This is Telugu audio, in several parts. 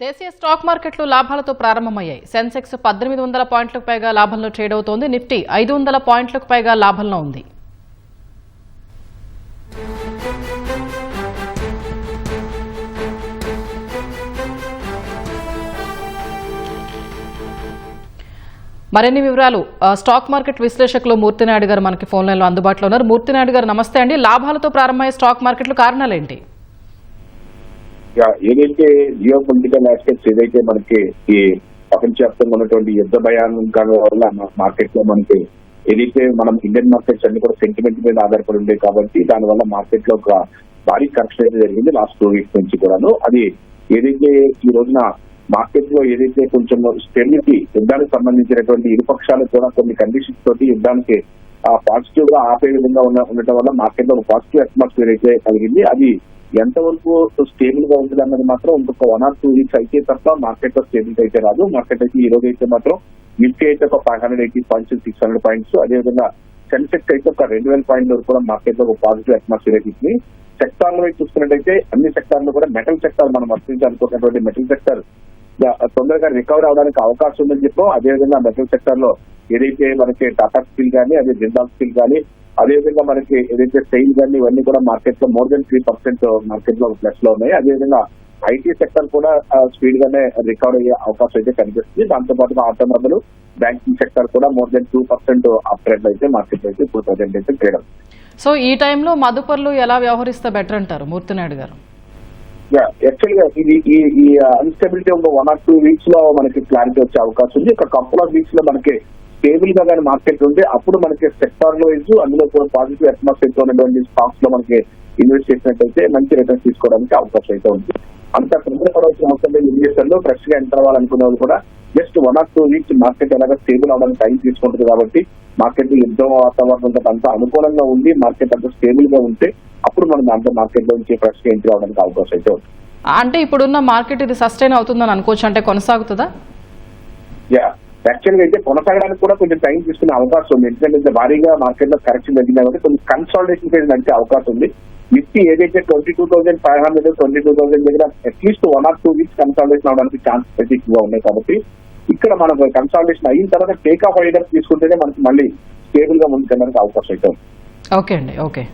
దేశీయ స్టాక్ మార్కెట్లు లాభాలతో ప్రారంభమయ్యాయి. సెన్సెక్స్ 1800 పాయింట్లకు పైగా లాభంలో ట్రేడ్ అవుతోంది. నిఫ్టీ 500 పాయింట్లకు పైగా లాభంలో ఉంది. మరిన్ని వివరాలు స్టాక్ మార్కెట్ విశ్లేషకులు మూర్తినాయుడు గారు మనకి ఫోన్ లైన్లో అందుబాటులో ఉన్నారు. మూర్తినాయుడు గారు నమస్తే అండి. లాభాలతో ప్రారంభమయ్యే స్టాక్ మార్కెట్లు కారణాలు ఏంటి? ఏదైతే జియో పొలిటికల్ ఆస్పెక్ట్స్ ఏదైతే మనకి ఈ ప్రపంచవ్యాప్తంగా ఉన్నటువంటి యుద్ధ భయానం వల్ల మార్కెట్ లో మనకి ఏదైతే మనం ఇండియన్ మార్కెట్స్ అన్ని కూడా సెంటిమెంట్ మీద ఆధారపడి ఉండే కాబట్టి దానివల్ల మార్కెట్ లో ఒక భారీ కరెక్షన్ అయితే జరిగింది లాస్ట్ 2 వీక్స్ నుంచి కూడాను. అది ఏదైతే ఈ రోజున మార్కెట్ లో ఏదైతే కొంచెం స్టెబిలిటీ యుద్ధానికి సంబంధించినటువంటి ఇరుపక్షాలు కూడా కొన్ని కండిషన్స్ తోటి యుద్ధానికి పాజిటివ్ గా ఆపే విధంగా ఉండటం వల్ల మార్కెట్ లో ఒక పాజిటివ్ అట్మాస్ఫియర్ అయితే కలిగింది. అది ఎంతవరకు స్టేబుల్ గా ఉంటుంది అన్నది మాత్రం ఇంకొక 1 or 2 వీక్స్ అయితే తప్ప మార్కెట్ లో స్టేబిలిటీ అయితే రాదు. మార్కెట్ అయితే ఈ రోజు అయితే మాత్రం నిఫ్టీ అయితే ఒక 580 పాయింట్స్ 600 పాయింట్స్, అదేవిధంగా సెన్సెక్స్ అయితే ఒక 2000 పాయింట్ల వరకు కూడా మార్కెట్ లో ఒక పాజిటివ్ అట్మాస్ఫియర్ అయితే ఇచ్చింది. సెక్టార్ లో చూసుకున్నట్టయితే అన్ని సెక్టార్ లో కూడా మెటల్ సెక్టార్ మనం వర్తించాలనుకున్నటువంటి మెటల్ సెక్టర్ తొందరగా రికవర్ అవడానికి అవకాశం ఉందని చెప్పాం. అదేవిధంగా మెటల్ సెక్టర్ లో ఏదైతే మనకి టాటా స్టీల్ కానీ అదే జిందాల్ స్టీల్ కానీ అదేవిధంగా మనకి ఏదైతే సెయిల్ కానీ ఇవన్నీ కూడా మార్కెట్ లో మోర్ దెన్ 3% మార్కెట్ లో ప్లస్ లో ఉన్నాయి. అదేవిధంగా ఐటీ సెక్టర్ కూడా స్పీడ్ గానే రికవర్ అయ్యే అవకాశం అయితే కనిపిస్తుంది. దాంతో పాటుగా ఆటోమొబైల్ బ్యాంకింగ్ సెక్టర్ కూడా మోర్ దెన్ 2% అప్ ట్రెండ్ అయితే మార్కెట్ అయితే 2000 అయితే ట్రేడ్ అవుతుంది. సో ఈ టైంలో మదుపర్లు ఎలా వ్యవహరిస్తే బెటర్ అంటారు మూర్తినాయుడు గారు? యాక్చువల్ గా ఇది ఈ అన్స్టెబిలిటీ ఒక 1 or 2 వీక్స్ లో మనకి క్లారిటీ వచ్చే అవకాశం ఉంది. ఒక కపుల్ ఆఫ్ వీక్స్ లో మనకి స్టేబుల్ గా కానీ మార్కెట్ ఉంటే అప్పుడు మనకి సెక్టార్ లో అందులో కూడా పాజిటివ్ అట్మాస్ఫియర్ ఉన్నటువంటి స్టాక్స్ లో మనకి ఇన్వెస్ట్ చేసినట్టయితే మంచి రిటర్న్స్ తీసుకోవడానికి అవకాశం అయితే ఉంది. అంత తొందరపడవలసిన అవసరం లేదు. ఇన్వెస్టర్ లో ఫ్రెష్ గా ఎంటర్ అవ్వాలనుకునే వాళ్ళు కూడా జస్ట్ 1 or 2 వీక్స్ మార్కెట్ ఎలాగా స్టేబుల్ అవడానికి టైం తీసుకుంటుంది కాబట్టి మార్కెట్ యుద్ధం వాతావరణం అంతా అనుకూలంగా ఉండి మార్కెట్ అంతా స్టేబుల్ గా ఉంటే అప్పుడు మనం దాంట్లో మార్కెట్ లో నుంచి ఫ్రెష్ గా ఎంటర్ అవడానికి అవకాశం అయితే ఉంది. అంటే ఇప్పుడున్న మార్కెట్ ఇది సస్టైన్ అవుతుందని అనుకోవచ్చు, అంటే కొనసాగుతుందా? యాక్చువల్ గా అయితే కొనసాగడానికి కూడా కొంచెం టైం తీసుకునే అవకాశం ఉంది. ఎందుకంటే భారీగా మార్కెట్ లో కరెక్షన్ జరిగింది కాబట్టి కొంచెం కన్సాలిడేషన్ ఫేజ్ నడిచే అవకాశం ఉంది. నిఫ్టీ ఏదైతే 22,500 22,000 దగ్గర అట్లీస్ట్ 1 or 2 వీక్స్ కన్సాలిడేషన్ అవడానికి ఛాన్స్ అయితే ఎక్కువగా ఉన్నాయి. కాబట్టి ఇక్కడ మనం కన్సాలిడేషన్ అయిన తర్వాత టేక్ ఆఫ్ అయ్యేటప్పుడు తీసుకుంటేనే మనకి మళ్ళీ స్టేబుల్ గా ముందుకెళ్ళడానికి అవకాశం అయితే ఉంది. ఓకే అండి, ఓకే,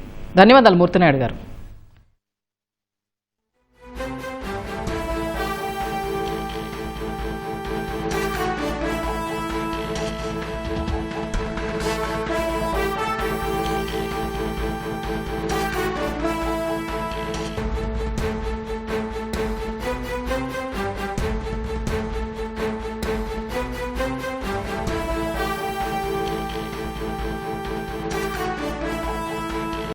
ధన్యవాదాలు మూర్తినాయుడు గారు.